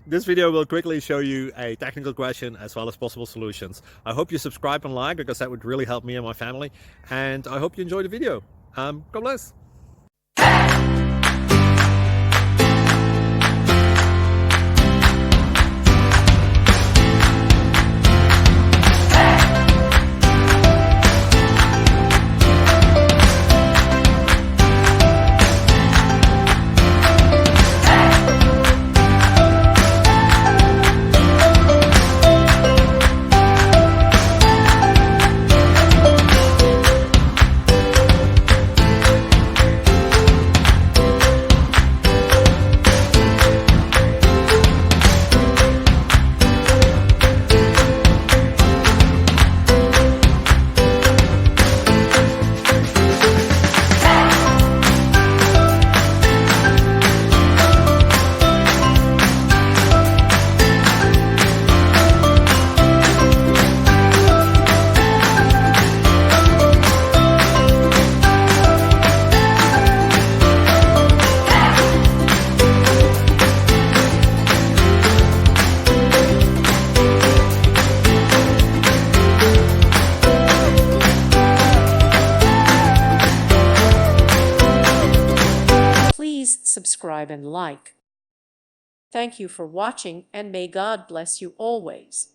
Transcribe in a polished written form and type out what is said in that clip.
This video will quickly show you a technical question as well as possible solutions. I hope you subscribe and like, because that would really help me and my family. And I hope you enjoy the video. God bless. Please subscribe and like. Thank you for watching, and may God bless you always.